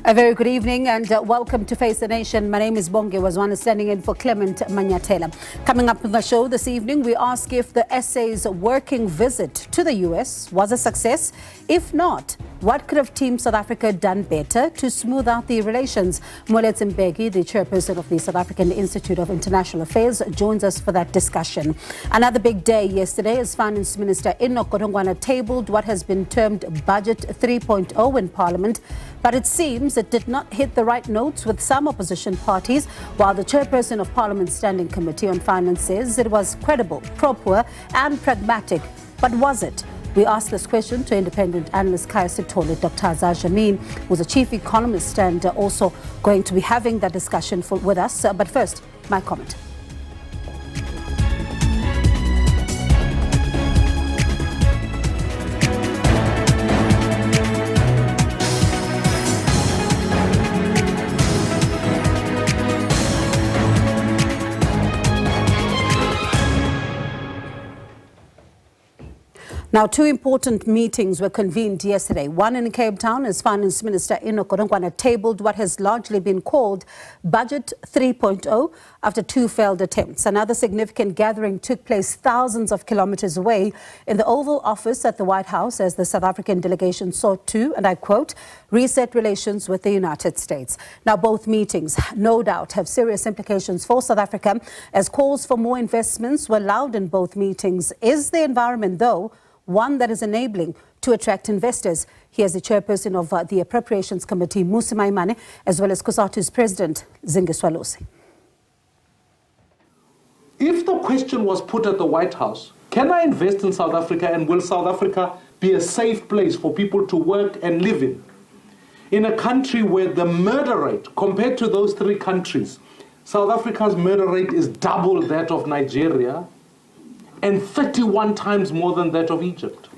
A very good evening and welcome to Face the Nation. My name is Bonge Wazwana, standing in for Clement Manyatela. Coming up in the show this evening, we ask if the SA's working visit to the US was a success. If not, what could have Team South Africa done better to smooth out the relations? Moeletsi Mbeki, the chairperson of the South African Institute of International Affairs, joins us for that discussion. Another big day yesterday as Finance Minister Godongwana tabled what has been termed Budget 3.0 in Parliament, but it seems it did not hit the right notes with some opposition parties, while the chairperson of Parliament's Standing Committee on Finance says it was credible, proper and pragmatic. But was it? We asked this question to independent analyst Khaya Sithole, Dr Azar Jamine, who's a chief economist and also going to be having that discussion with us. But first, my comment. Now, two important meetings were convened yesterday. One in Cape Town as Finance Minister Godongwana tabled what has largely been called Budget 3.0 after two failed attempts. Another significant gathering took place thousands of kilometers away in the Oval Office at the White House as the South African delegation sought to, and I quote, reset relations with the United States. Now, both meetings no doubt have serious implications for South Africa as calls for more investments were loud in both meetings. Is the environment, though, one that is enabling to attract investors? Here's the chairperson of the Appropriations Committee, Musi, as well as COSATU's president, Zingiswalusi. If the question was put at the White House, can I invest in South Africa and will South Africa be a safe place for people to work and live in a country where the murder rate, compared to those three countries, South Africa's murder rate is double that of Nigeria, and 31 times more than that of Egypt.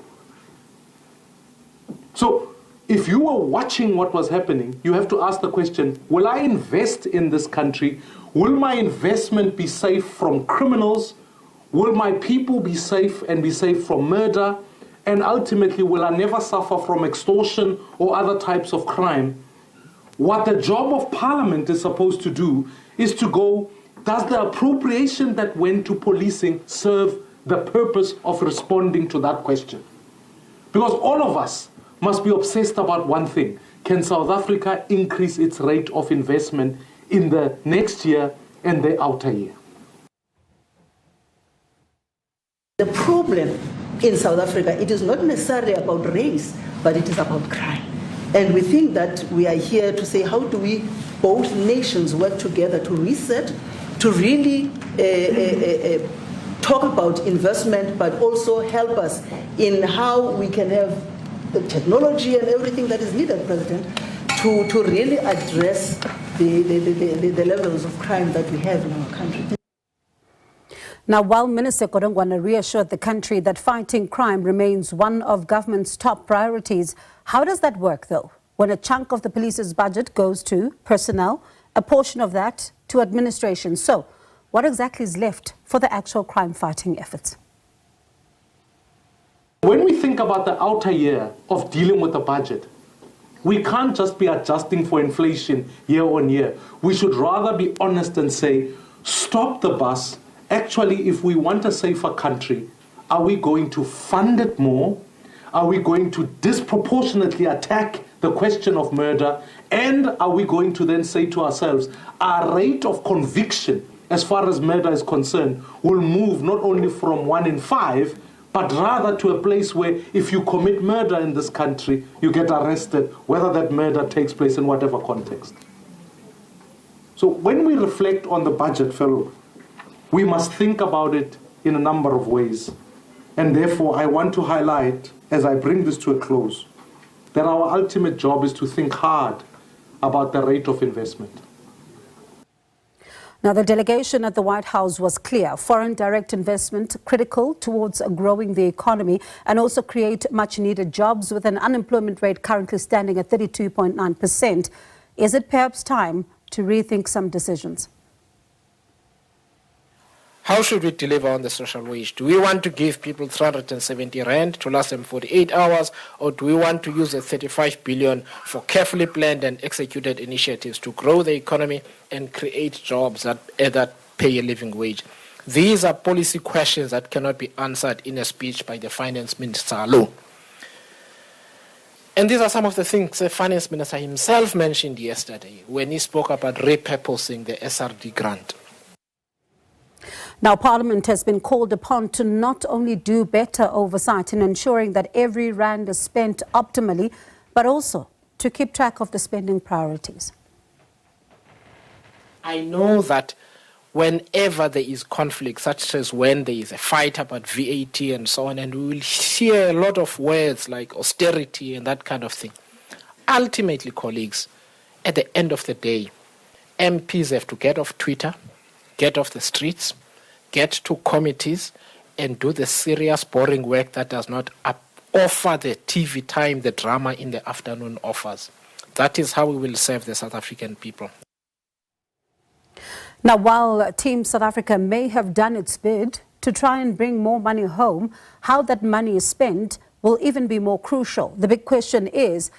So if you were watching what was happening, you have to ask the question, will I invest in this country? Will my investment be safe from criminals? Will my people be safe and be safe from murder? And ultimately, will I never suffer from extortion or other types of crime? What the job of Parliament is supposed to do is to go, does the appropriation that went to policing serve the purpose of responding to that question? Because all of us must be obsessed about one thing. Can South Africa increase its rate of investment in the next year and the outer year? The problem in South Africa, it is not necessarily about race, but it is about crime. And we think that we are here to say, how do we, both nations, work together to reset, to really talk about investment, but also help us in how we can have the technology and everything that is needed, President, to really address the levels of crime that we have in our country. Now, while Minister Godongwana reassured the country that fighting crime remains one of government's top priorities, how does that work, though, when a chunk of the police's budget goes to personnel, a portion of that to administration? So, what exactly is left for the actual crime-fighting efforts? When we think about the outer year of dealing with the budget, we can't just be adjusting for inflation year on year. We should rather be honest and say, stop the bus. Actually, if we want a safer country, are we going to fund it more? Are we going to disproportionately attack the question of murder? And are we going to then say to ourselves, our rate of conviction as far as murder is concerned, will move not only from 1 in 5, but rather to a place where if you commit murder in this country, you get arrested, whether that murder takes place in whatever context. So when we reflect on the budget, fellow, we must think about it in a number of ways. And therefore, I want to highlight, as I bring this to a close, that our ultimate job is to think hard about the rate of investment. Now, the delegation at the White House was clear. Foreign direct investment critical towards growing the economy and also create much needed jobs with an unemployment rate currently standing at 32.9%. Is it perhaps time to rethink some decisions? How should we deliver on the social wage? Do we want to give people 370 rand to last them 48 hours, or do we want to use the 35 billion for carefully planned and executed initiatives to grow the economy and create jobs that pay a living wage? These are policy questions that cannot be answered in a speech by the Finance Minister alone. And these are some of the things the Finance Minister himself mentioned yesterday when he spoke about repurposing the SRD grant. Now, Parliament has been called upon to not only do better oversight in ensuring that every rand is spent optimally, but also to keep track of the spending priorities. I know that whenever there is conflict, such as when there is a fight about VAT and so on, and we will hear a lot of words like austerity and that kind of thing. Ultimately, colleagues, at the end of the day, MPs have to get off Twitter, get off the streets, get to committees and do the serious, boring work that does not offer the TV time, the drama in the afternoon offers. That is how we will serve the South African people. Now, while Team South Africa may have done its bid to try and bring more money home, how that money is spent will even be more crucial. The big question is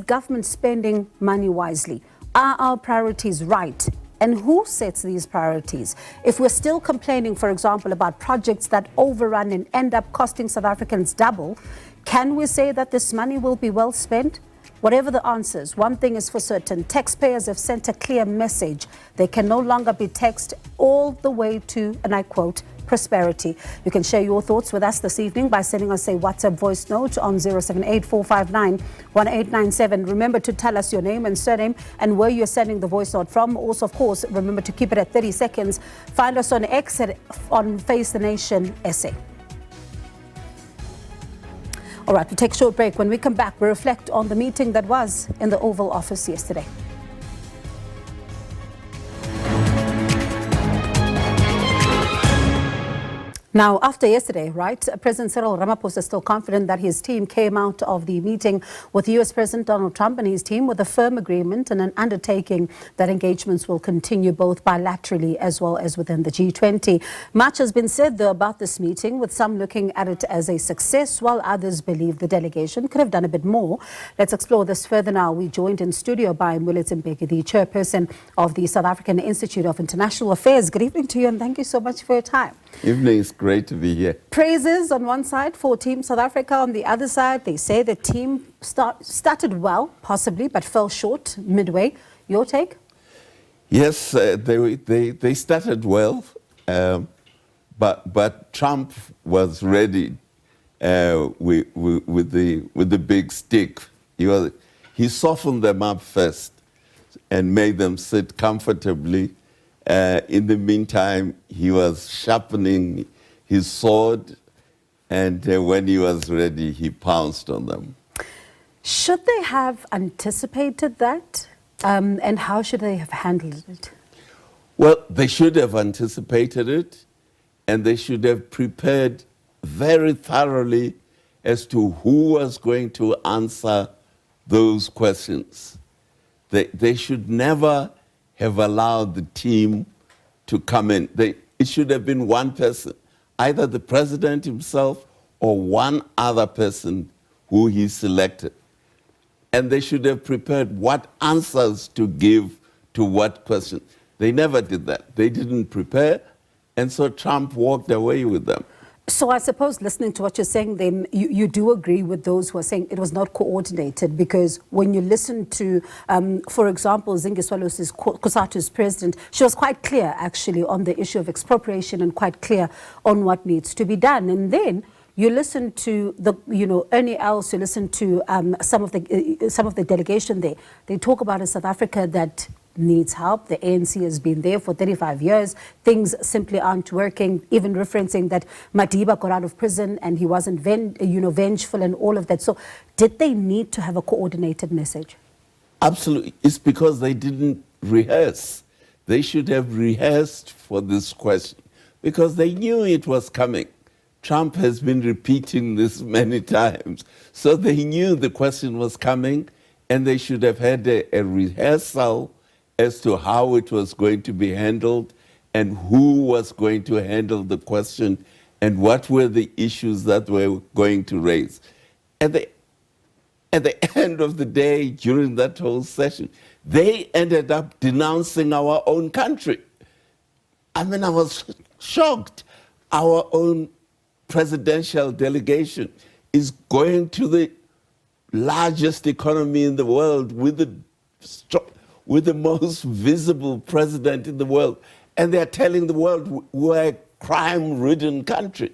government spending money wisely? Are our priorities right? And who sets these priorities? If we're still complaining, for example, about projects that overrun and end up costing South Africans double, can we say that this money will be well spent? Whatever the answers, one thing is for certain. Taxpayers have sent a clear message. They can no longer be taxed all the way to, and I quote, prosperity. You can share your thoughts with us this evening by sending us a WhatsApp voice note on 078-459-1897. Remember to tell us your name and surname and where you're sending the voice note from. Also, of course, remember to keep it at 30 seconds. Find us on X on Face the Nation SA. All right, we'll take a short break. When we come back, we'll reflect on the meeting that was in the Oval Office yesterday. Now, after yesterday, right, President Cyril Ramaphosa is still confident that his team came out of the meeting with U.S. President Donald Trump and his team with a firm agreement and an undertaking that engagements will continue both bilaterally as well as within the G20. Much has been said, though, about this meeting, with some looking at it as a success, while others believe the delegation could have done a bit more. Let's explore this further now. We joined in studio by Moeletsi Mbeki, the Chairperson of the South African Institute of International Affairs. Good evening to you, and thank you so much for your time. Evening, it's great to be here. Praises on one side for Team South Africa. On the other side, they say the team started well, possibly, but fell short midway. Your take? Yes, they started well, but Trump was ready with the big stick. He softened them up first and made them sit comfortably. In the meantime, he was sharpening his sword, and when he was ready, he pounced on them. Should they have anticipated that? And how should they have handled it? Well, they should have anticipated it, and they should have prepared very thoroughly as to who was going to answer those questions. They should never have allowed the team to come in. It should have been one person, either the president himself or one other person who he selected. And they should have prepared what answers to give to what question. They never did that. They didn't prepare, and so Trump walked away with them. So I suppose, listening to what you're saying, then you do agree with those who are saying it was not coordinated, because when you listen to, for example, Zingiswalos Kusatu's president, she was quite clear, actually, on the issue of expropriation and quite clear on what needs to be done. And then you listen to Ernie Els, you listen to some of the delegation there. They talk about a South Africa that needs help. The ANC has been there for 35 years. Things simply aren't working, even referencing that Madiba got out of prison and he wasn't vengeful and all of that. So did they need to have a coordinated message? Absolutely. It's because they didn't rehearse. They should have rehearsed for this question because they knew it was coming. Trump has been repeating this many times. So they knew the question was coming, and they should have had a rehearsal as to how it was going to be handled and who was going to handle the question and what were the issues that we're going to raise. At the end of the day, during that whole session, they ended up denouncing our own country. I mean, I was shocked. Our own presidential delegation is going to the largest economy in the world with the most visible president in the world, and they're telling the world we're a crime-ridden country.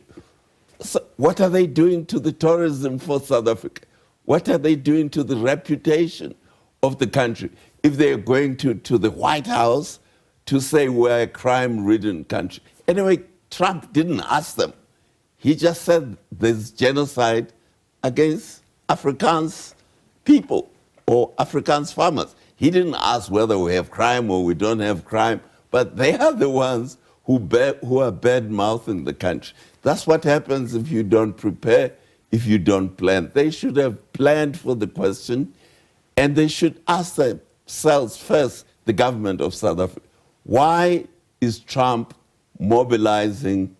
So what are they doing to the tourism for South Africa? What are they doing to the reputation of the country if they're going to the White House to say we're a crime-ridden country? Anyway, Trump didn't ask them. He just said there's genocide against Afrikaans people or Afrikaans farmers. He didn't ask whether we have crime or we don't have crime, but they are the ones who are bad-mouthing the country. That's what happens if you don't prepare, if you don't plan. They should have planned for the question, and they should ask themselves first, the government of South Africa, why is Trump mobilizing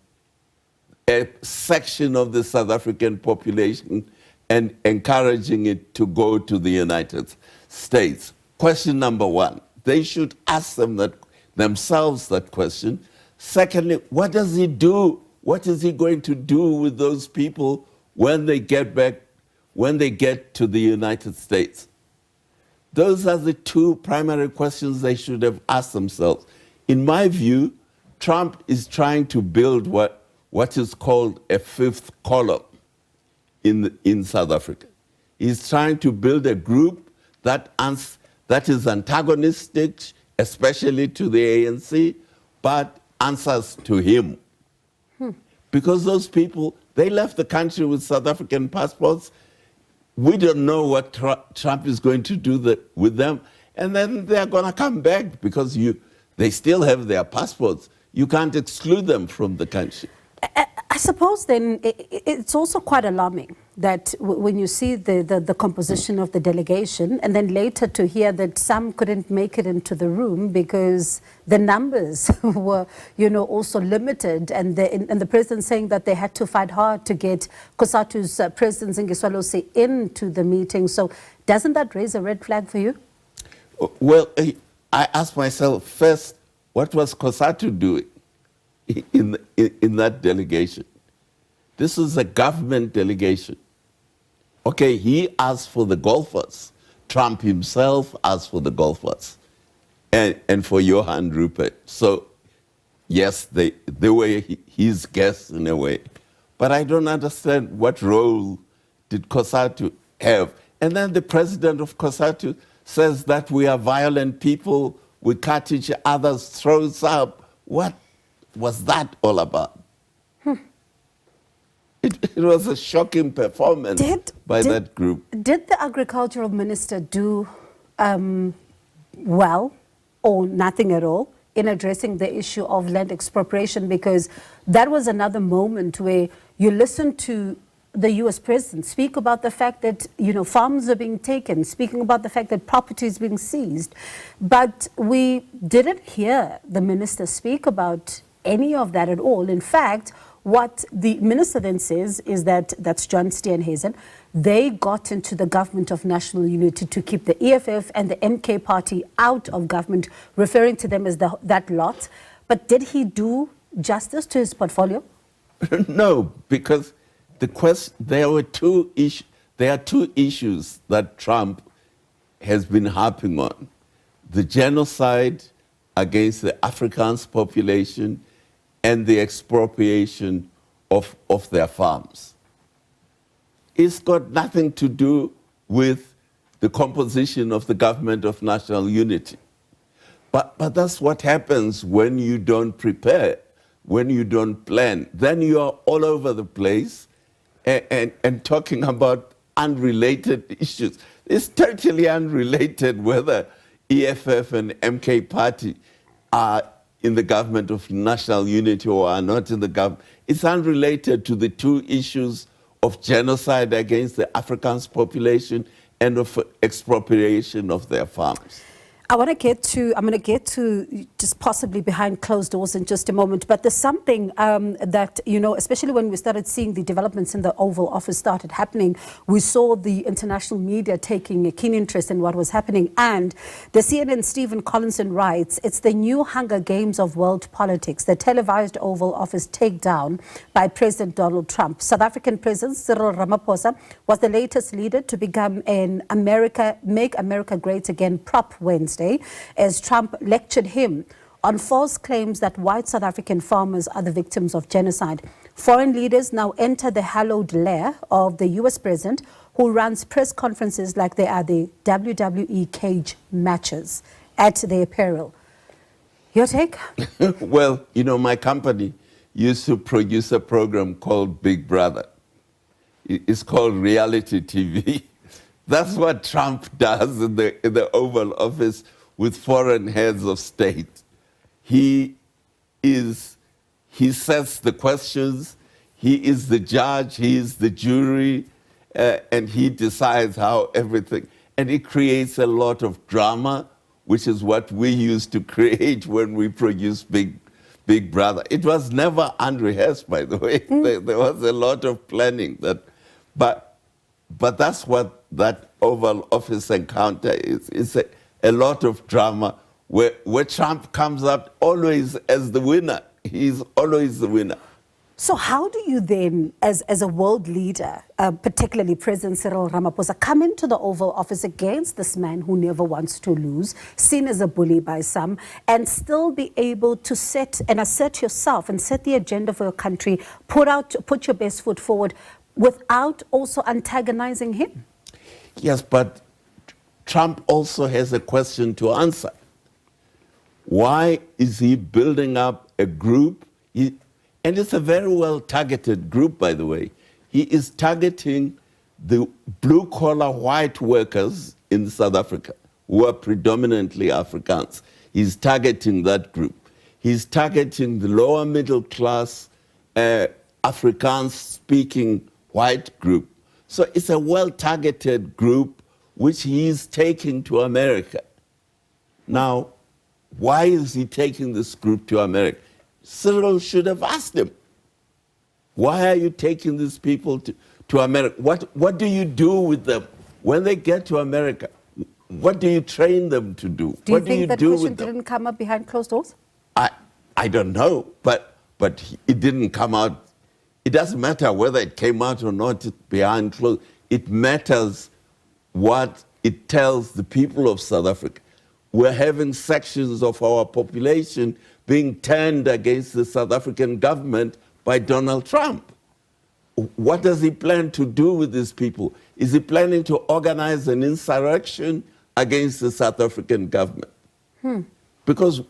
a section of the South African population and encouraging it to go to the United States? Question number one. They should ask themselves that question. Secondly, what does he do? What is he going to do with those people when they get to the United States? Those are the two primary questions they should have asked themselves. In my view, Trump is trying to build what is called a fifth column in South Africa. He's trying to build a group that is antagonistic, especially to the ANC, but answers to him. Because those people, they left the country with South African passports. We don't know what Trump is going to do with them. And then they're going to come back because they still have their passports. You can't exclude them from the country. I suppose then it's also quite alarming that when you see the composition of the delegation and then later to hear that some couldn't make it into the room because the numbers were, also limited, and the president saying that they had to fight hard to get COSATU's president Ngiswalose into the meeting. So doesn't that raise a red flag for you? Well, I asked myself first, what was COSATU doing in that delegation? This is a government delegation. Okay, he asked for the golfers. Trump himself asked for the golfers and for Johan Rupert. So, yes, they were his guests in a way. But I don't understand what role did COSATU have. And then the president of COSATU says that we are violent people, we cut each other's throats up. What was that all about? It was a shocking performance by that group. Did the agricultural minister do well or nothing at all in addressing the issue of land expropriation? Because that was another moment where you listened to the U.S. president speak about the fact that, farms are being taken, speaking about the fact that property is being seized. But we didn't hear the minister speak about any of that at all. In fact, what the minister then says is that's John Steenhuisen, they got into the government of national unity to keep the EFF and the MK party out of government, referring to them as that lot. But did he do justice to his portfolio? No, because there are two issues that Trump has been harping on. The genocide against the Afrikaans population and the expropriation of their farms. It's got nothing to do with the composition of the government of national unity. But that's what happens when you don't prepare, when you don't plan. Then you are all over the place and talking about unrelated issues. It's totally unrelated whether EFF and MK party are in the government of national unity or are not in the government. It's unrelated to the two issues of genocide against the Afrikaans population and of expropriation of their farms. I'm going to get to just possibly behind closed doors in just a moment, but there's something that, especially when we started seeing the developments in the Oval Office started happening, we saw the international media taking a keen interest in what was happening. And the CNN Stephen Collinson writes, it's the new Hunger Games of world politics, the televised Oval Office takedown by President Donald Trump. South African President Cyril Ramaphosa was the latest leader to become an Make America Great Again prop Wednesday, as Trump lectured him on false claims that white South African farmers are the victims of genocide. Foreign leaders now enter the hallowed lair of the US president, who runs press conferences like they are the WWE cage matches at their peril. Your take? Well, my company used to produce a program called Big Brother. It's called reality TV. That's what Trump does in the Oval Office with foreign heads of state. He sets the questions, he is the judge, he is the jury, and he decides how everything, and it creates a lot of drama, which is what we used to create when we produced Big Brother. It was never unrehearsed, by the way. There was a lot of planning, but that's what that Oval Office encounter is. It's a lot of drama where Trump comes out always as the winner. He's always the winner. So how do you then, as a world leader, particularly President Cyril Ramaphosa, come into the Oval Office against this man who never wants to lose, seen as a bully by some, and still be able to set and assert yourself and set the agenda for your country, put your best foot forward, without also antagonizing him? Yes, but Trump also has a question to answer. Why is he building up a group? And it's a very well targeted group, by the way. He is targeting the blue-collar white workers in South Africa, who are predominantly Afrikaans. He's targeting that group. He's targeting the lower middle class Afrikaans-speaking white group. So it's a well-targeted group which he's taking to America. Now, why is he taking this group to America? Cyril should have asked him, why are you taking these people to America? What do you do with them? When they get to America, what do you train them to do? Do you think that question didn't come up behind closed doors? I don't know, but it didn't come out. It doesn't matter whether it came out or not behind closed. It matters what it tells the people of South Africa. We're having sections of our population being turned against the South African government by Donald Trump. What does he plan to do with these people? Is he planning to organize an insurrection against the South African government? Because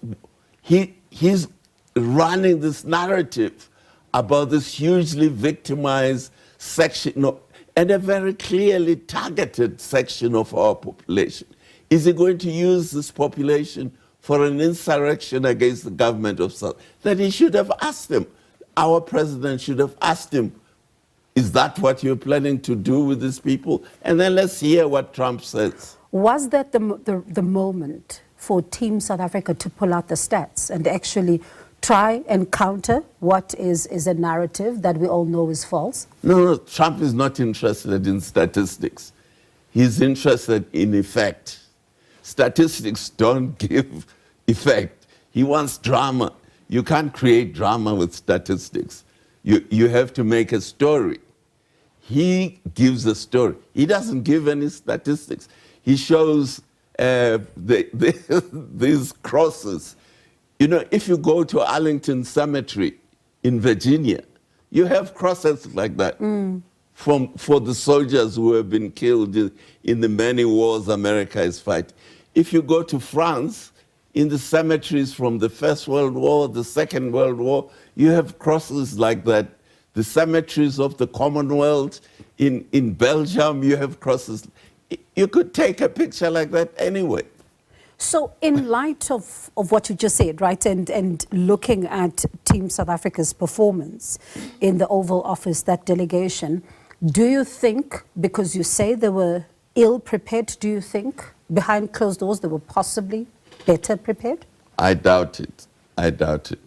he's running this narrative about this hugely victimized section, and a very clearly targeted section of our population. Is he going to use this population for an insurrection against the government of South? That he should have asked him. Our president should have asked him, is that what you're planning to do with these people? And then let's hear what Trump says. Was that the moment for Team South Africa to pull out the stats and actually try and counter what is a narrative that we all know is false? No, Trump is not interested in statistics. He's interested in effect. Statistics don't give effect. He wants drama. You can't create drama with statistics. You have to make a story. He gives a story. He doesn't give any statistics. He shows these crosses. If you go to Arlington Cemetery in Virginia, you have crosses like that for the soldiers who have been killed in the many wars America is fighting. If you go to France, in the cemeteries from the First World War, the Second World War, you have crosses like that. The cemeteries of the Commonwealth, in Belgium, you have crosses. You could take a picture like that anyway. So in light of what you just said, right, and looking at Team South Africa's performance in the Oval Office, that delegation, do you think, because you say there were ill-prepared, do you think? Behind closed doors, they were possibly better prepared? I doubt it. I doubt it.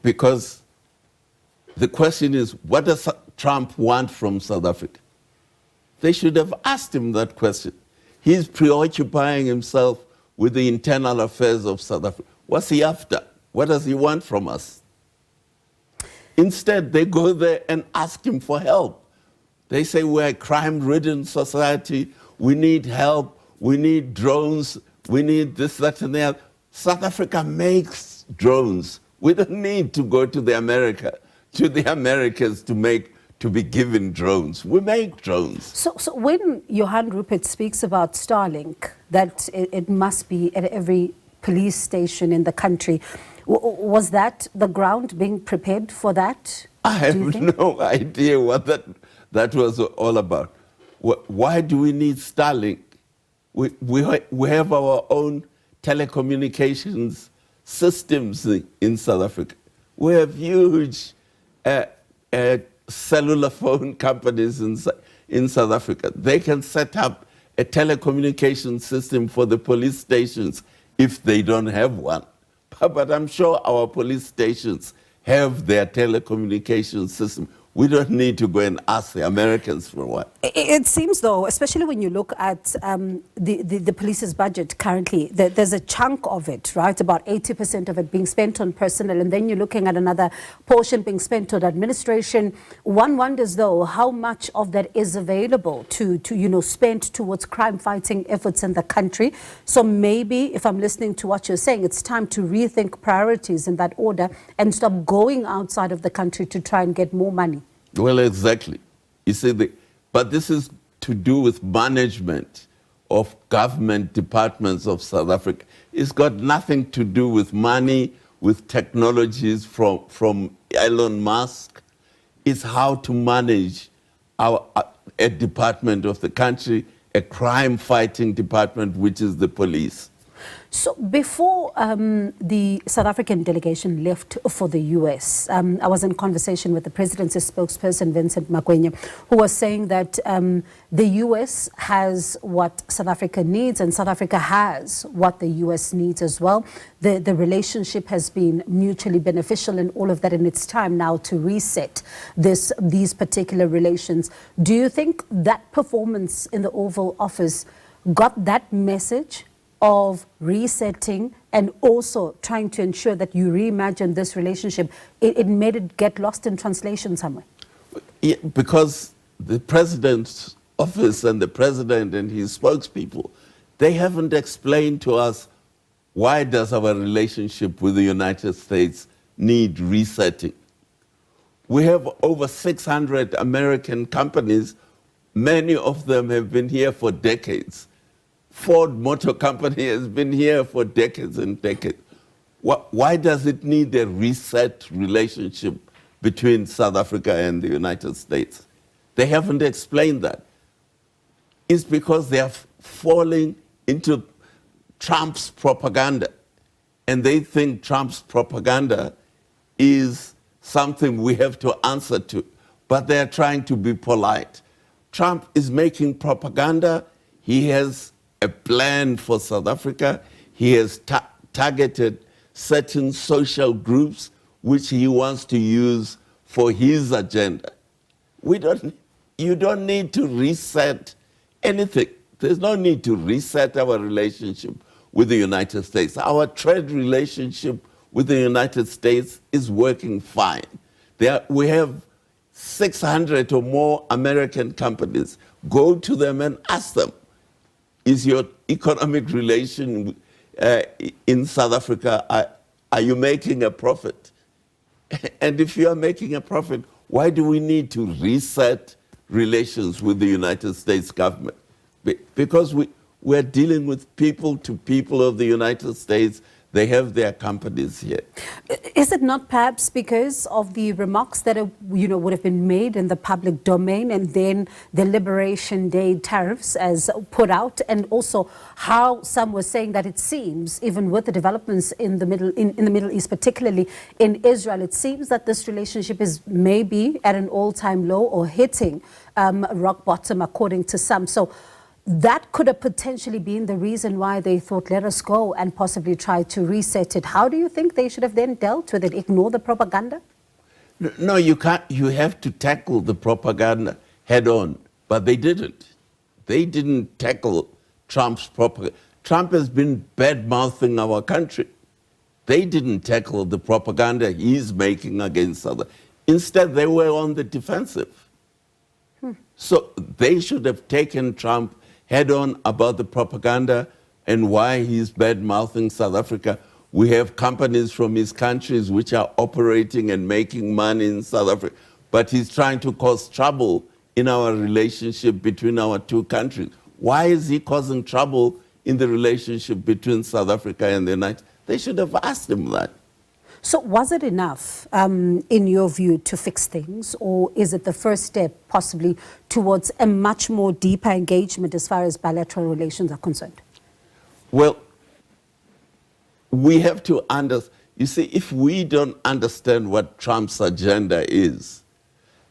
Because the question is, what does Trump want from South Africa? They should have asked him that question. He's preoccupying himself with the internal affairs of South Africa. What's he after? What does he want from us? Instead, they go there and ask him for help. They say, we're a crime-ridden society. We need help. We need drones. We need this, that, and that. South Africa makes drones. We don't need to go to the Americans to be given drones. We make drones. So when Johan Rupert speaks about Starlink, that it must be at every police station in the country, was that the ground being prepared for that? I have no idea what that was all about. Why do we need Starlink? We have our own telecommunications systems in South Africa. We have huge cellular phone companies in South Africa. They can set up a telecommunication system for the police stations if they don't have one. But I'm sure our police stations have their telecommunication system. We don't need to go and ask the Americans for one. It seems, though, especially when you look at the police's budget currently, there's a chunk of it, right, about 80% of it being spent on personnel, and then you're looking at another portion being spent on administration. One wonders, though, how much of that is available to spend towards crime-fighting efforts in the country. So maybe, if I'm listening to what you're saying, it's time to rethink priorities in that order and stop going outside of the country to try and get more money. Well, exactly. You see, but this is to do with management of government departments of South Africa. It's got nothing to do with money, with technologies from Elon Musk. It's how to manage a department of the country, a crime-fighting department, which is the police. So before the South African delegation left for the US, I was in conversation with the presidency's spokesperson, Vincent Magwenya, who was saying that the US has what South Africa needs and South Africa has what the US needs as well. The relationship has been mutually beneficial and all of that, and it's time now to reset these particular relations. Do you think that performance in the Oval Office got that message of resetting and also trying to ensure that you reimagine this relationship? It made it get lost in translation somewhere. Yeah, because the president's office and the president and his spokespeople, they haven't explained to us why does our relationship with the United States need resetting. We have over 600 American companies. Many of them have been here for decades. Ford Motor Company has been here for decades and decades. Why does it need a reset relationship between South Africa and the United States? They haven't explained that. It's because they are falling into Trump's propaganda. And they think Trump's propaganda is something we have to answer to. But they're trying to be polite. Trump is making propaganda. He has a plan for South Africa. He has targeted certain social groups which he wants to use for his agenda. You don't need to reset anything. There's no need to reset our relationship with the United States. Our trade relationship with the United States is working fine. We have 600 or more American companies. Go to them and ask them, is your economic relation in South Africa, are you making a profit? And if you are making a profit, why do we need to reset relations with the United States government? Because we're dealing with people to people of the United States. They have their companies here. Is it not perhaps because of the remarks that would have been made in the public domain, and then the Liberation Day tariffs as put out, and also how some were saying that it seems, even with the developments in the Middle East, particularly in Israel, it seems that this relationship is maybe at an all-time low or hitting rock bottom, according to some. So that could have potentially been the reason why they thought, let us go and possibly try to reset it. How do you think they should have then dealt with it? Ignore the propaganda? No, you can't. You have to tackle the propaganda head on, but they didn't. They didn't tackle Trump's propaganda. Trump has been bad-mouthing our country. They didn't tackle the propaganda he's making against others. Instead, they were on the defensive. So they should have taken Trump head on about the propaganda and why he's bad-mouthing South Africa. We have companies from his countries which are operating and making money in South Africa, but he's trying to cause trouble in our relationship between our two countries. Why is he causing trouble in the relationship between South Africa and the United States? They should have asked him that. So was it enough, in your view, to fix things, or is it the first step possibly towards a much more deeper engagement as far as bilateral relations are concerned? Well, we have to understand. You see, if we don't understand what Trump's agenda is,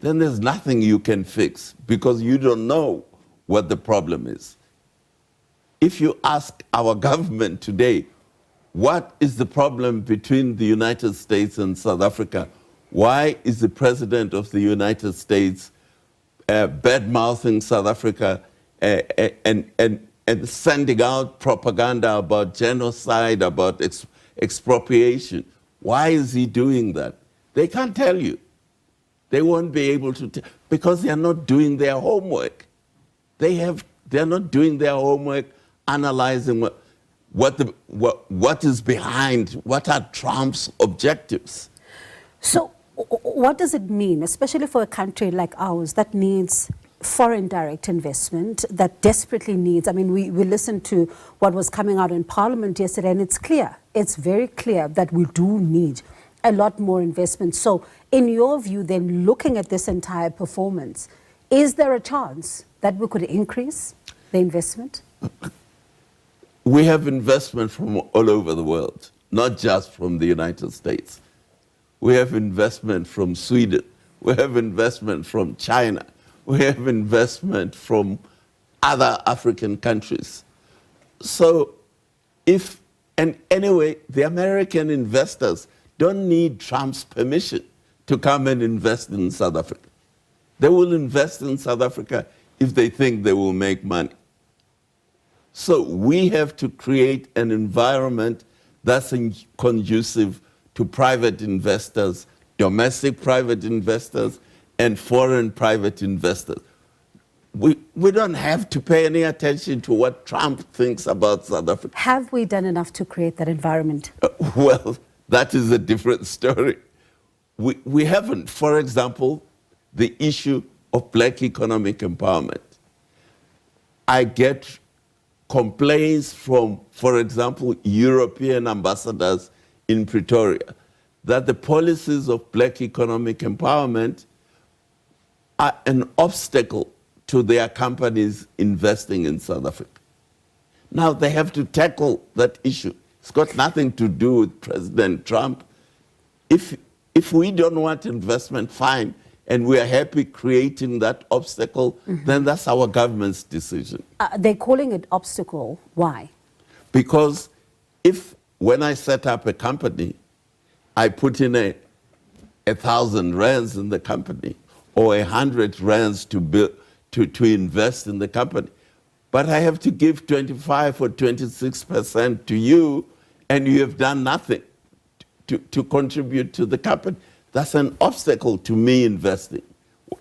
then there's nothing you can fix because you don't know what the problem is. If you ask our government today, what is the problem between the United States and South Africa? Why is the President of the United States bad-mouthing South Africa and sending out propaganda about genocide, about expropriation? Why is he doing that? They can't tell you. They won't be able to tell, because they are not doing their homework. They're not doing their homework, analyzing what is behind, what are Trump's objectives. So what does it mean, especially for a country like ours that needs foreign direct investment, that desperately needs, I mean, we listened to what was coming out in Parliament yesterday, and it's clear, it's very clear that we do need a lot more investment. So in your view, then, looking at this entire performance, is there a chance that we could increase the investment? We have investment from all over the world, not just from the United States. We have investment from Sweden. We have investment from China. We have investment from other African countries. So and anyway, the American investors don't need Trump's permission to come and invest in South Africa. They will invest in South Africa if they think they will make money. So we have to create an environment that's conducive to private investors, domestic private investors, and foreign private investors. We don't have to pay any attention to what Trump thinks about South Africa. Have we done enough to create that environment? Well, that is a different story. We haven't. For example, the issue of black economic empowerment. I get complaints from, for example, European ambassadors in Pretoria that the policies of black economic empowerment are an obstacle to their companies investing in South Africa. Now they have to tackle that issue. It's got nothing to do with President Trump. If we don't want investment, fine, and we are happy creating that obstacle, then that's our government's decision. They're calling it obstacle. Why? Because when I set up a company, I put in 1,000 rands in the company or 100 rands to invest in the company. But I have to give 25 or 26% to you, and you have done nothing to contribute to the company. That's an obstacle to me investing.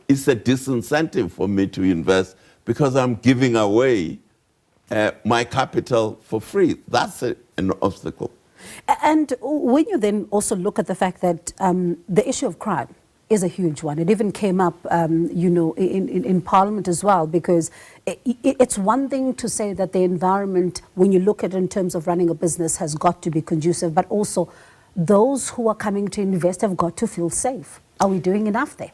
It's a disincentive for me to invest because I'm giving away my capital for free. That's an obstacle. And when you then also look at the fact that the issue of crime is a huge one. It even came up, in Parliament as well, because it's one thing to say that the environment, when you look at it in terms of running a business, has got to be conducive, but also those who are coming to invest have got to feel safe. Are we doing enough there?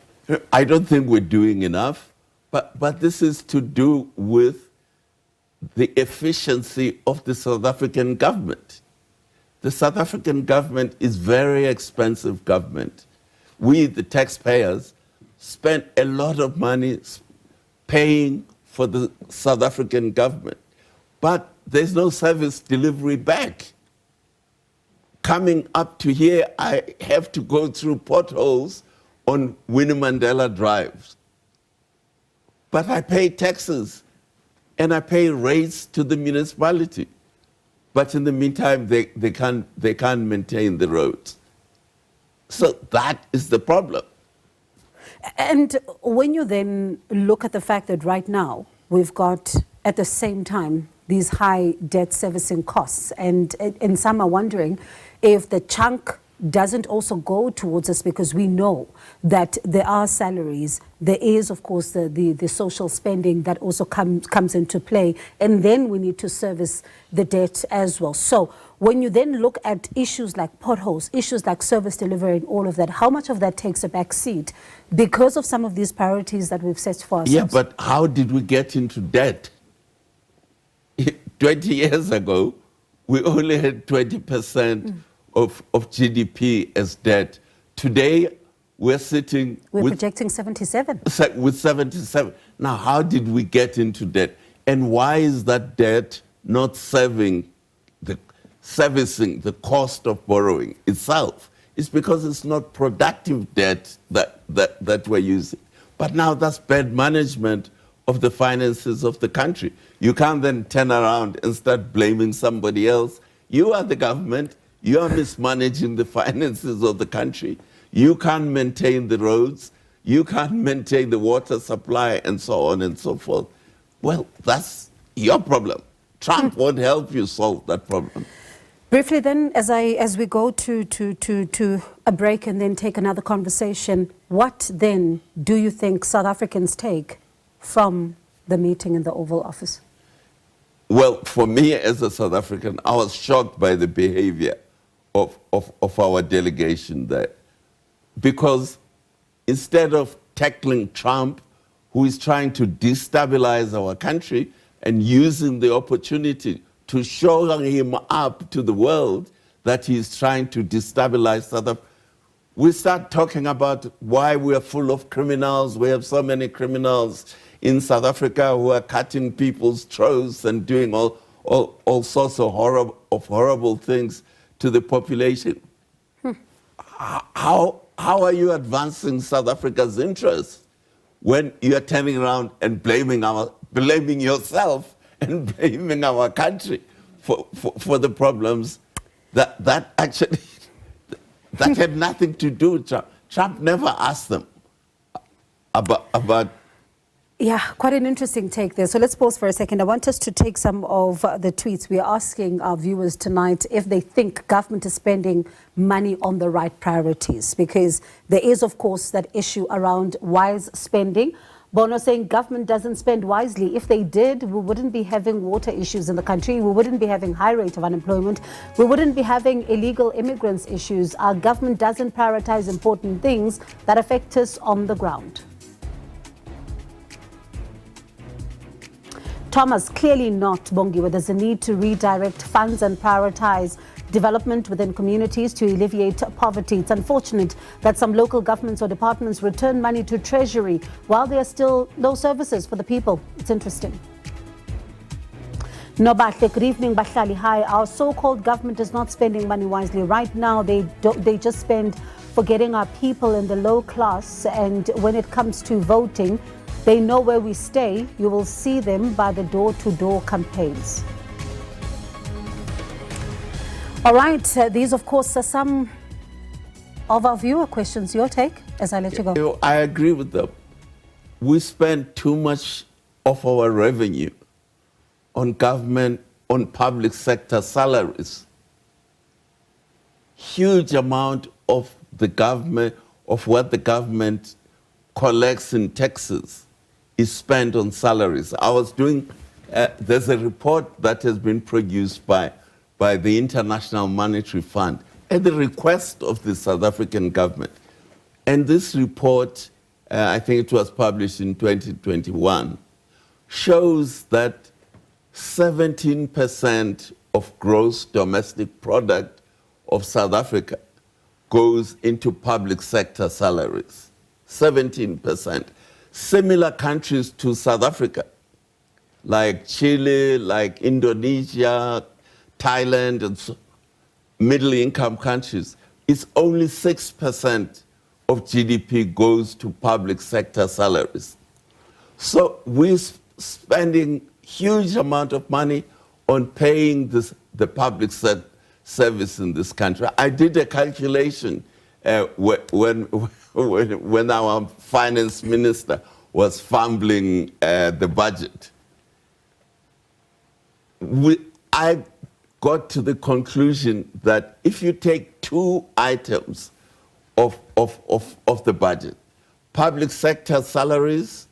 I don't think we're doing enough, but this is to do with the efficiency of the South African government. The South African government is very expensive government. We, the taxpayers, spend a lot of money paying for the South African government, but there's no service delivery back. Coming up to here, I have to go through potholes on Winnie Mandela Drive. But I pay taxes and I pay rates to the municipality. But in the meantime, they can't maintain the roads. So that is the problem. And when you then look at the fact that right now we've got, at the same time, these high debt servicing costs, and some are wondering if the chunk doesn't also go towards us, because we know that there are salaries, there is of course the social spending that also comes into play, and then we need to service the debt as well. So when you then look at issues like potholes, issues like service delivery and all of that, how much of that takes a back seat because of some of these priorities that we've set for ourselves? Yeah, but how did we get into debt? 20 years ago, we only had 20% of GDP as debt. Today, we're sitting We're projecting 77. With 77. Now, how did we get into debt? And why is that debt not servicing the cost of borrowing itself? It's because it's not productive debt that we're using. But now that's bad management of the finances of the country. You can't then turn around and start blaming somebody else. You are the government. You are mismanaging the finances of the country. You can't maintain the roads. You can't maintain the water supply and so on and so forth. Well, that's your problem. Trump won't help you solve that problem. Briefly then, as we go to a break and then take another conversation, what then do you think South Africans take from the meeting in the Oval Office? Well, for me as a South African, I was shocked by the behavior of our delegation there. Because instead of tackling Trump, who is trying to destabilize our country and using the opportunity to show him up to the world that he's trying to destabilize South Africa, we start talking about why we are full of criminals. We have so many criminals in South Africa who are cutting people's throats and doing all sorts of horrible things to the population. How are you advancing South Africa's interests when you are turning around and blaming yourself and blaming our country for the problems that actually that had nothing to do with Trump? Trump never asked them about. Yeah, quite an interesting take there. So let's pause for a second. I want us to take some of the tweets. We are asking our viewers tonight if they think government is spending money on the right priorities, because there is, of course, that issue around wise spending. Bono saying government doesn't spend wisely. If they did, we wouldn't be having water issues in the country. We wouldn't be having high rate of unemployment. We wouldn't be having illegal immigrants issues. Our government doesn't prioritize important things that affect us on the ground. Thomas, clearly not, Bongi, where there's a need to redirect funds and prioritize development within communities to alleviate poverty. It's unfortunate that some local governments or departments return money to Treasury while there are still no services for the people. It's interesting. Nobahle, good evening, Bahlali. Hi, our so-called government is not spending money wisely. Right now, they just spend for getting our people in the low class, and when it comes to voting, they know where we stay. You will see them by the door-to-door campaigns. All right, these of course are some of our viewer questions. Your take as I let you go. I agree with them. We spend too much of our revenue on government, on public sector salaries. Huge amount of the government, of what the government collects in taxes is spent on salaries. I was doing, there's a report that has been produced by the International Monetary Fund at the request of the South African government. And this report, I think it was published in 2021, shows that 17% of gross domestic product of South Africa goes into public sector salaries. 17%. similar countries to South Africa, like Chile, like Indonesia, Thailand, and middle-income countries, it's only 6% of GDP goes to public sector salaries. So we're spending huge amount of money on paying the public service in this country. I did a calculation when our finance minister was fumbling the budget. I got to the conclusion that if you take two items of the budget, public sector salaries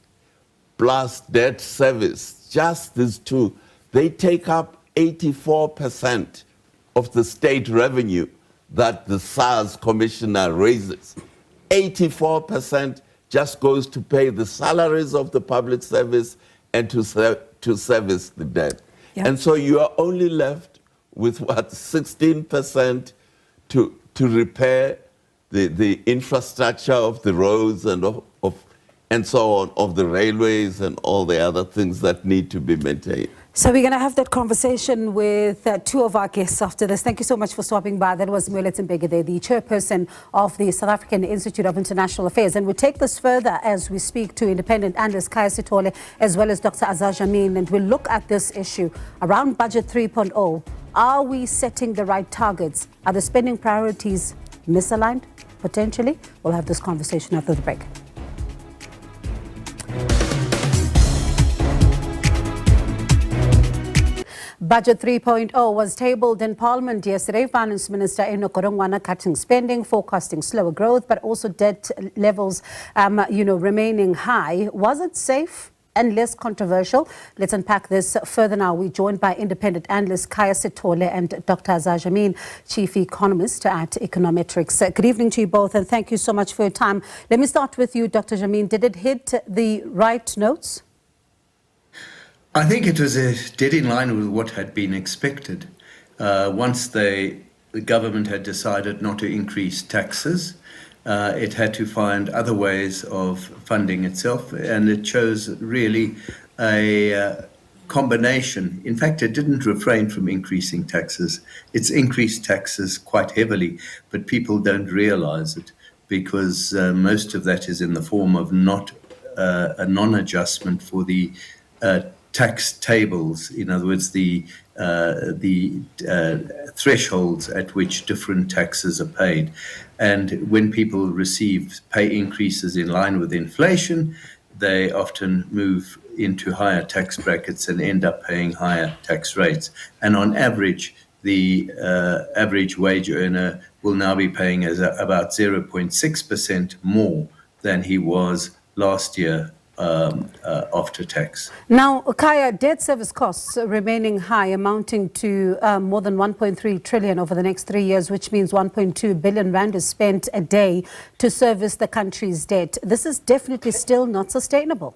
plus debt service, just these two, they take up 84% of the state revenue that the SARS commissioner raises. 84% just goes to pay the salaries of the public service and to service the debt. Yep. And so you are only left with what, 16% to repair the infrastructure of the roads and so on, of the railways and all the other things that need to be maintained. So we're going to have that conversation with two of our guests after this. Thank you so much for stopping by. That was Moeletsi Mbeki, the chairperson of the South African Institute of International Affairs. And we'll take this further as we speak to independent analyst Khaya Sithole as well as Dr Azar Jamine. And we'll look at this issue around Budget 3.0. Are we setting the right targets? Are the spending priorities misaligned, potentially? We'll have this conversation after the break. Budget 3.0 was tabled in Parliament yesterday. Finance Minister Eno Korongwana cutting spending, forecasting slower growth, but also debt levels, remaining high. Was it safe and less controversial? Let's unpack this further now. We're joined by independent analyst Khaya Sithole and Dr Azar Jamine, chief economist at Econometrics. Good evening to you both, and thank you so much for your time. Let me start with you, Dr Jamine. Did it hit the right notes? I think it was dead in line with what had been expected. Once the government had decided not to increase taxes, it had to find other ways of funding itself, and it chose really a combination. In fact, it didn't refrain from increasing taxes. It's increased taxes quite heavily, but people don't realize it because most of that is in the form of not a non-adjustment for the tax tables, in other words, the thresholds at which different taxes are paid. And when people receive pay increases in line with inflation, they often move into higher tax brackets and end up paying higher tax rates. And on average, the average wage earner will now be paying about 0.6% more than he was last year after tax. Now, Khaya, debt service costs remaining high, amounting to more than 1.3 trillion over the next 3 years, which means 1.2 billion rand is spent a day to service the country's debt. This is definitely still not sustainable.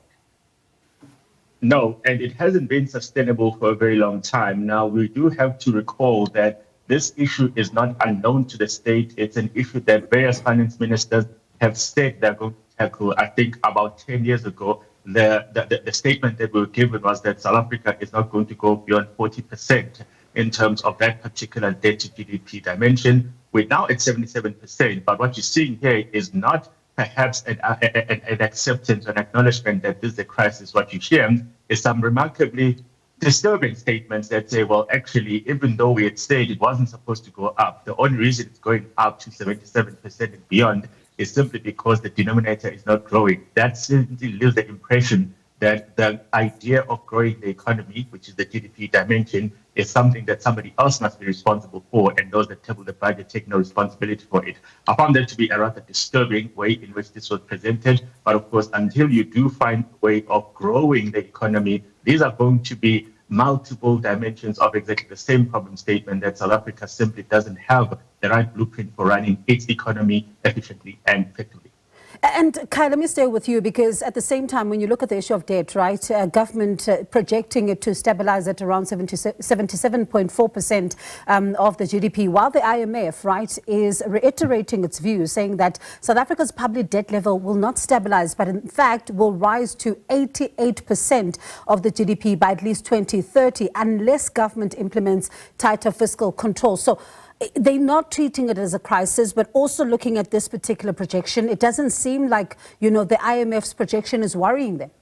No, and it hasn't been sustainable for a very long time. Now, we do have to recall that this issue is not unknown to the state. It's an issue that various finance ministers have said they're going to tackle. I think about 10 years ago, the statement that we were given was that South Africa is not going to go beyond 40% in terms of that particular debt to GDP dimension. We're now at 77%, but what you're seeing here is not perhaps an acceptance, an acknowledgement that this is a crisis. What you hear is some remarkably disturbing statements that say, well, actually, even though we had said it wasn't supposed to go up, the only reason it's going up to 77% and beyond is simply because the denominator is not growing. That simply leaves the impression that the idea of growing the economy, which is the GDP dimension, is something that somebody else must be responsible for, and those that table the budget take no responsibility for it. I found that to be a rather disturbing way in which this was presented. But of course, until you do find a way of growing the economy, these are going to be multiple dimensions of exactly the same problem statement that South Africa simply doesn't have the right blueprint for running its economy efficiently and effectively. And Khaya, let me stay with you, because at the same time, when you look at the issue of debt, right, government projecting it to stabilize at around 77.4% of the GDP, while the IMF, right, is reiterating its view, saying that South Africa's public debt level will not stabilize, but in fact will rise to 88% of the GDP by at least 2030, unless government implements tighter fiscal control. So they're not treating it as a crisis, but also looking at this particular projection, it doesn't seem like, the IMF's projection is worrying them.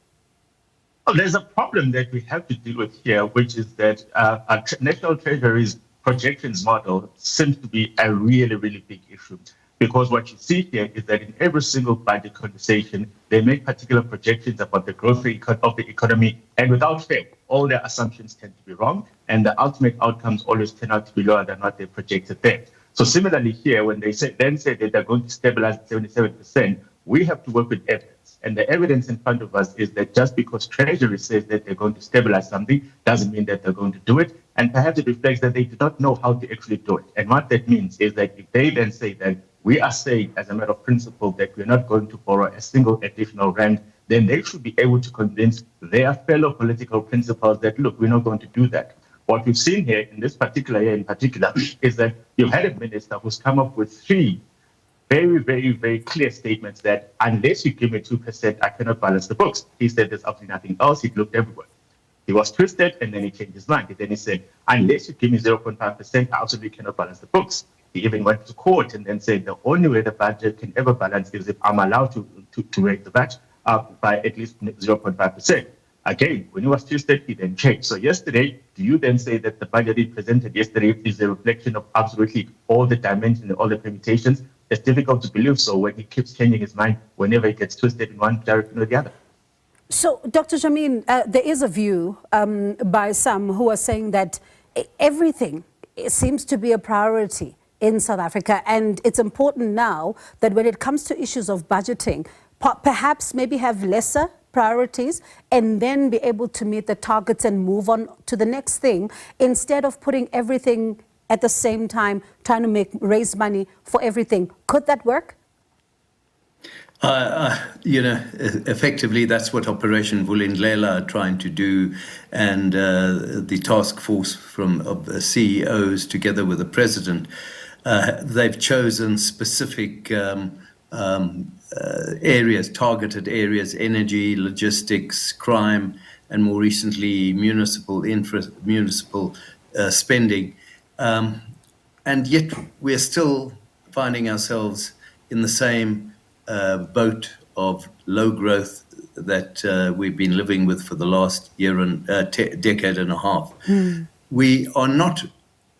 Well, there's a problem that we have to deal with here, which is that our National Treasury's projections model seems to be a really, really big issue. Because what you see here is that in every single budget conversation, they make particular projections about the growth rate of the economy, and without fail, all their assumptions tend to be wrong, and the ultimate outcomes always turn out to be lower than what they projected there. So similarly here, when they say that they're going to stabilize at 77%, we have to work with evidence. And the evidence in front of us is that just because Treasury says that they're going to stabilize something doesn't mean that they're going to do it. And perhaps it reflects that they do not know how to actually do it. And what that means is that if they then say that we are saying as a matter of principle that we're not going to borrow a single additional rand, then they should be able to convince their fellow political principals that, look, we're not going to do that. What we've seen here in this particular year in particular is that you've had a minister who's come up with three very, very, very clear statements that unless you give me 2%, I cannot balance the books. He said there's absolutely nothing else. He looked everywhere. He was twisted, and then he changed his mind. And then he said, unless you give me 0.5%, I absolutely cannot balance the books. He even went to court and then said the only way the budget can ever balance is if I'm allowed to raise the VAT up by at least 0.5%. Again, when he was twisted, he then changed. So yesterday, do you then say that the budget he presented yesterday is a reflection of absolutely all the dimensions and all the permutations? It's difficult to believe so when he keeps changing his mind whenever he gets twisted in one direction or the other. So, Dr. Jamine, there is a view by some who are saying that everything seems to be a priority in South Africa, and it's important now that when it comes to issues of budgeting, perhaps maybe have lesser priorities and then be able to meet the targets and move on to the next thing, instead of putting everything at the same time, trying to raise money for everything. Could that work? Effectively, that's what Operation Vulindlela are trying to do, and the task force of the CEOs together with the president, they've chosen specific areas, targeted areas: energy, logistics, crime, and more recently municipal spending. And yet we're still finding ourselves in the same boat of low growth that we've been living with for the last year and decade and a half. We are not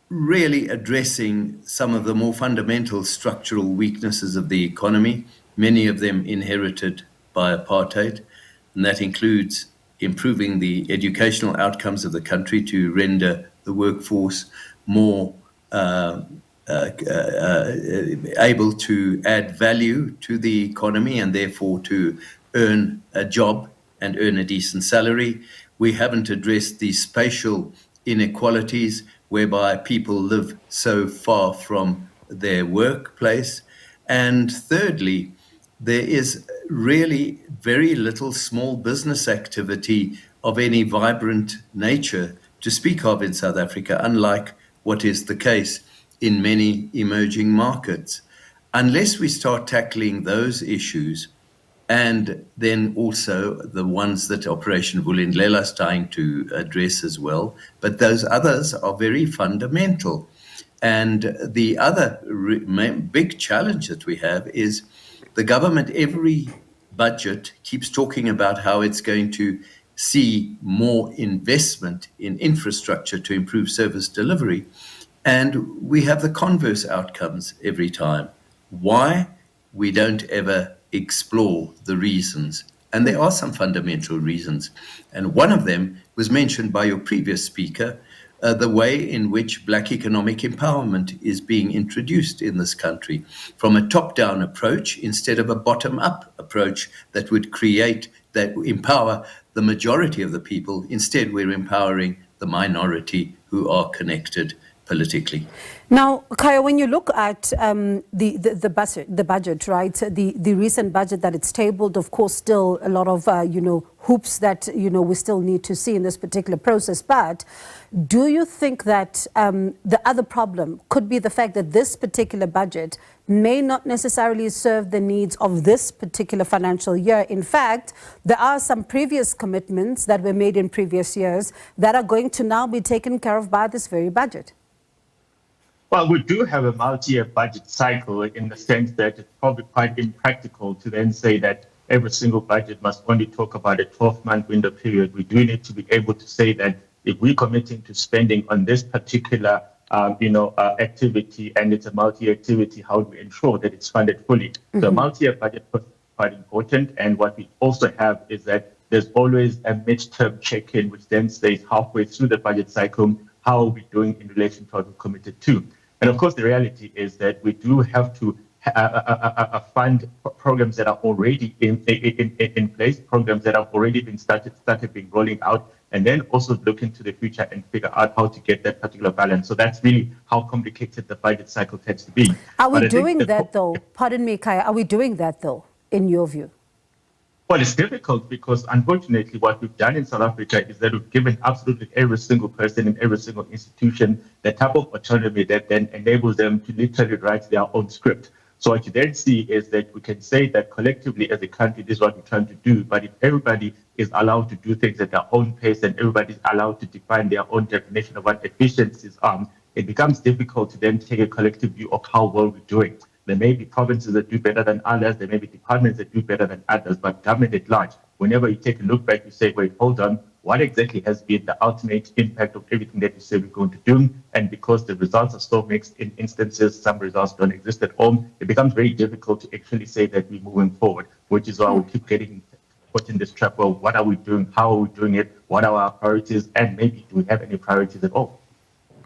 really addressing some of the more fundamental structural weaknesses of the economy, many of them inherited by apartheid, and that includes improving the educational outcomes of the country to render the workforce more able to add value to the economy and therefore to earn a job and earn a decent salary. We haven't addressed the spatial inequalities whereby people live so far from their workplace. And thirdly, there is really very little small business activity of any vibrant nature to speak of in South Africa, unlike what is the case in many emerging markets. Unless we start tackling those issues, and then also the ones that Operation Vulindlela is trying to address as well, but those others are very fundamental. And the other big challenge that we have is the government, every budget, keeps talking about how it's going to see more investment in infrastructure to improve service delivery. And we have the converse outcomes every time. Why? We don't ever explore the reasons. And there are some fundamental reasons. And one of them was mentioned by your previous speaker, the way in which Black economic empowerment is being introduced in this country from a top-down approach instead of a bottom-up approach that would empower the majority of the people. Instead, we're empowering the minority who are connected politically. Now, Khaya, when you look at the budget, right, the recent budget that it's tabled, of course, still a lot of, hoops that, we still need to see in this particular process. But do you think that the other problem could be the fact that this particular budget may not necessarily serve the needs of this particular financial year? In fact, there are some previous commitments that were made in previous years that are going to now be taken care of by this very budget. Well, we do have a multi-year budget cycle in the sense that it's probably quite impractical to then say that every single budget must only talk about a 12-month window period. We do need to be able to say that if we're committing to spending on this particular activity and it's a multi-year activity, how do we ensure that it's funded fully? Mm-hmm. So a multi-year budget is quite important. And what we also have is that there's always a midterm check-in, which then says halfway through the budget cycle, how are we doing in relation to what we're committed to? And of course, the reality is that we do have to fund programs that are already in place, programs that have already been started being rolling out, and then also look into the future and figure out how to get that particular balance. So that's really how complicated the budget cycle tends to be. Are we doing that though? Pardon me, Khaya, are we doing that though, in your view? Well, it's difficult because, unfortunately, what we've done in South Africa is that we've given absolutely every single person in every single institution the type of autonomy that then enables them to literally write their own script. So what you then see is that we can say that collectively as a country, this is what we're trying to do. But if everybody is allowed to do things at their own pace and everybody is allowed to define their own definition of what efficiencies are, it becomes difficult to then take a collective view of how well we're doing. There may be provinces that do better than others. There may be departments that do better than others. But government at large, whenever you take a look back, you say, wait, hold on. What exactly has been the ultimate impact of everything that you say we're going to do? And because the results are so mixed in instances, some results don't exist at all, it becomes very difficult to actually say that we're moving forward, which is why we keep getting put in this trap. Well, what are we doing? How are we doing it? What are our priorities? And maybe do we have any priorities at all?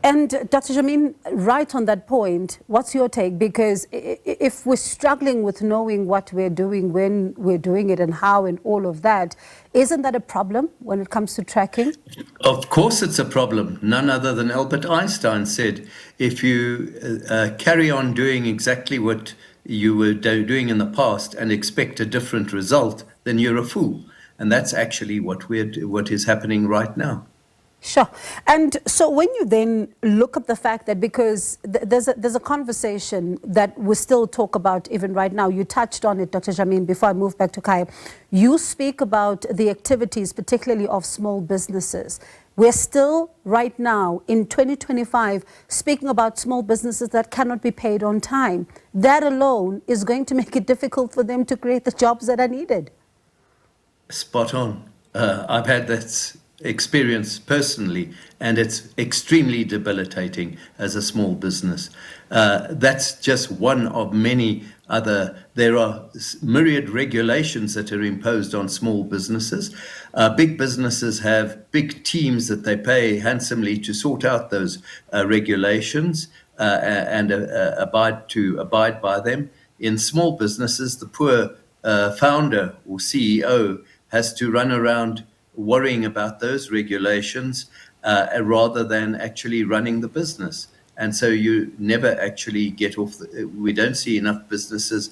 And Dr. Jamine, right on that point, what's your take? Because if we're struggling with knowing what we're doing, when we're doing it and how and all of that, isn't that a problem when it comes to tracking? Of course it's a problem. None other than Albert Einstein said, if you carry on doing exactly what you were doing in the past and expect a different result, then you're a fool. And that's actually what is happening right now. Sure. And so when you then look at the fact that, because there's a conversation that we still talk about even right now, you touched on it, Dr. Jamine, before I move back to Khaya. You speak about the activities, particularly of small businesses. We're still right now in 2025 speaking about small businesses that cannot be paid on time. That alone is going to make it difficult for them to create the jobs that are needed. Spot on. I've had that experience personally, and it's extremely debilitating as a small business. That's just one of many other. There are myriad regulations that are imposed on small businesses. Big businesses have big teams that they pay handsomely to sort out those regulations and abide by them. In small businesses, the poor founder or CEO has to run around worrying about those regulations rather than actually running the business. And so you never actually get off we don't see enough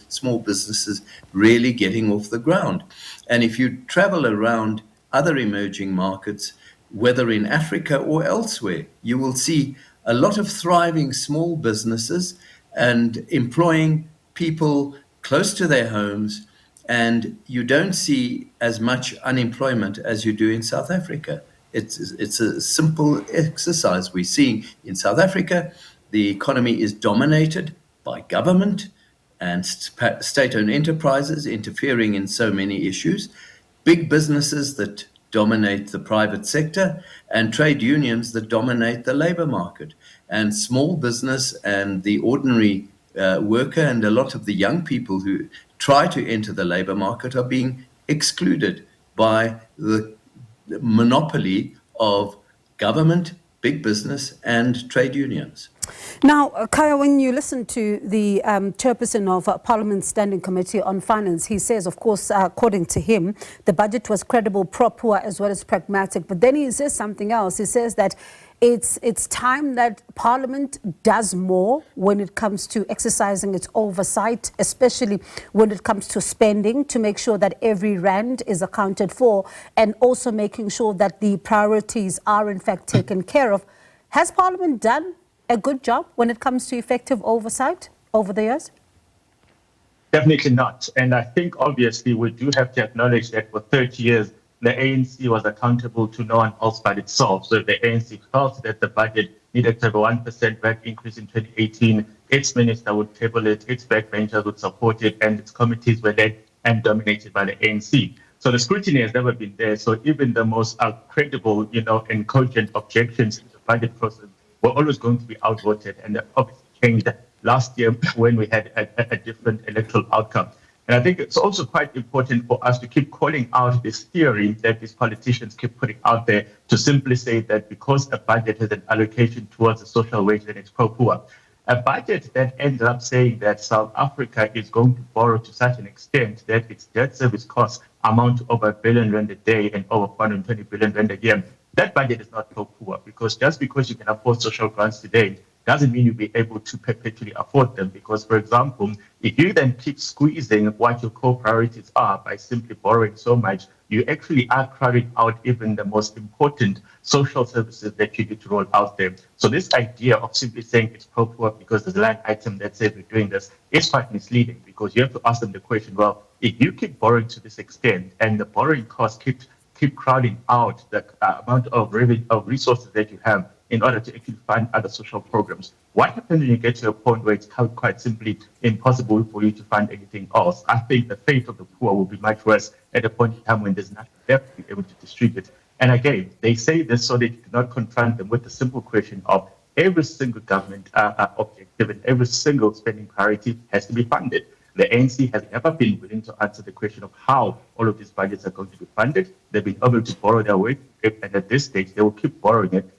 small businesses really getting off the ground. And if you travel around other emerging markets, whether in Africa or elsewhere, you will see a lot of thriving small businesses and employing people close to their homes. And you don't see as much unemployment as you do in South Africa. It's a simple exercise. We're seeing in South Africa, the economy is dominated by government and state-owned enterprises interfering in so many issues, big businesses that dominate the private sector, and trade unions that dominate the labor market. And small business and the ordinary worker and a lot of the young people who try to enter the labor market are being excluded by the monopoly of government, big business, and trade unions. Now, Khaya, when you listen to the chairperson of Parliament's Standing Committee on Finance, he says, of course, according to him, the budget was credible, pro-poor, as well as pragmatic. But then he says something else. He says that it's time that Parliament does more when it comes to exercising its oversight, especially when it comes to spending, to make sure that every rand is accounted for, and also making sure that the priorities are in fact taken care of. Has Parliament done a good job when it comes to effective oversight over the years? Definitely not. And I think obviously we do have to acknowledge that for 30 years, the ANC was accountable to no one else but itself. So if the ANC felt that the budget needed to have a 1% VAT increase in 2018, its minister would table it, its backbenchers would support it, and its committees were led and dominated by the ANC. So the scrutiny has never been there. So even the most credible, and cogent objections to the budget process were always going to be outvoted, and that obviously changed last year when we had a different electoral outcome. And I think it's also quite important for us to keep calling out this theory that these politicians keep putting out there to simply say that because a budget has an allocation towards the social wage, then it's pro-poor. A budget that ends up saying that South Africa is going to borrow to such an extent that its debt service costs amount to over R1 billion a day and over 420 billion rand a year, that budget is not pro-poor, because just because you can afford social grants today doesn't mean you'll be able to perpetually afford them. Because, for example, if you then keep squeezing what your core priorities are by simply borrowing so much, you actually are crowding out even the most important social services that you need to roll out there. So this idea of simply saying it's pro-poor because there's a line item that says we're doing this is quite misleading, because you have to ask them the question, well, if you keep borrowing to this extent and the borrowing costs keep crowding out the amount of resources that you have in order to actually fund other social programs, what happens when you get to a point where it's quite simply impossible for you to fund anything else? I think the fate of the poor will be much worse at a point in time when there's nothing left to be able to distribute. And again, they say this so that you cannot confront them with the simple question of every single government objective and every single spending priority has to be funded. The ANC has never been willing to answer the question of how all of these budgets are going to be funded. They've been able to borrow their way, and at this stage, they will keep borrowing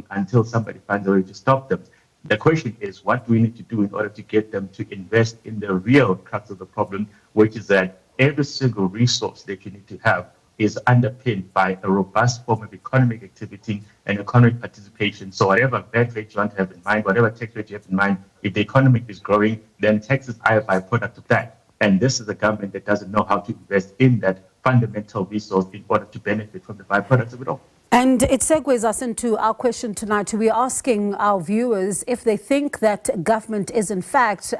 until somebody finds a way to stop them. The question is, what do we need to do in order to get them to invest in the real crux of the problem, which is that every single resource that you need to have is underpinned by a robust form of economic activity and economic participation. So whatever VAT rate you want to have in mind, whatever tax rate you have in mind, if the economy is growing, then taxes are a byproduct of that. And this is a government that doesn't know how to invest in that fundamental resource in order to benefit from the byproducts of it all. And it segues us into our question tonight. We're asking our viewers if they think that government is in fact,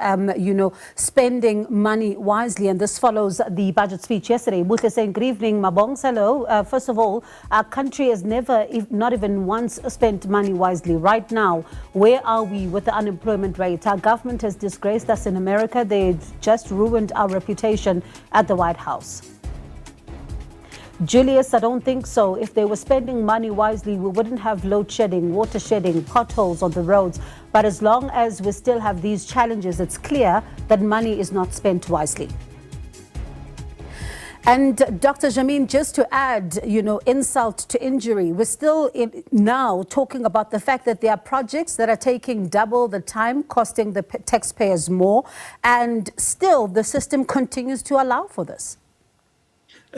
spending money wisely. And this follows the budget speech yesterday. Buhle saying, good evening, Mabongs. Hello. First of all, our country has never, not even once, spent money wisely. Right now, where are we with the unemployment rate? Our government has disgraced us in America. They just ruined our reputation at the White House. Julius, I don't think so. If they were spending money wisely, we wouldn't have load shedding, water shedding, potholes on the roads. But as long as we still have these challenges, it's clear that money is not spent wisely. And Dr. Jamine, just to add, insult to injury, we're still now talking about the fact that there are projects that are taking double the time, costing the taxpayers more, and still the system continues to allow for this.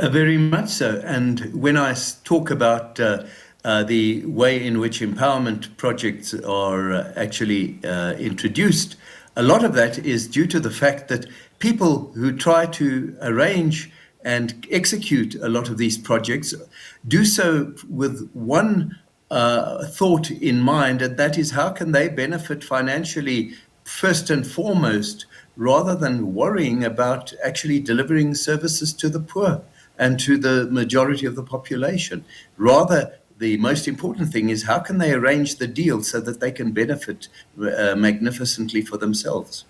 Very much so. And when I talk about the way in which empowerment projects are actually introduced, a lot of that is due to the fact that people who try to arrange and execute a lot of these projects do so with one thought in mind, and that is how can they benefit financially first and foremost, rather than worrying about actually delivering services to the poor and to the majority of the population. Rather, the most important thing is how can they arrange the deal so that they can benefit magnificently for themselves.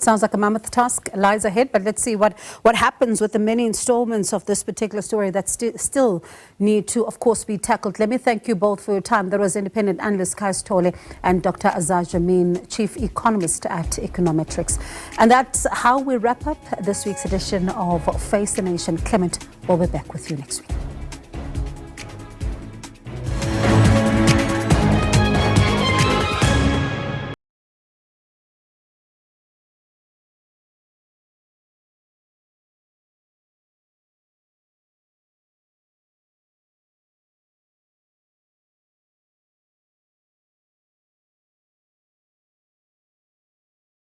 Sounds like a mammoth task lies ahead, but let's see what happens with the many installments of this particular story that still need to, of course, be tackled. Let me thank you both for your time. There was independent analyst Khaya Sithole and Dr. Azar Jamine, chief economist at Econometrics. And that's how we wrap up this week's edition of Face the Nation. Clement will be back with you next week.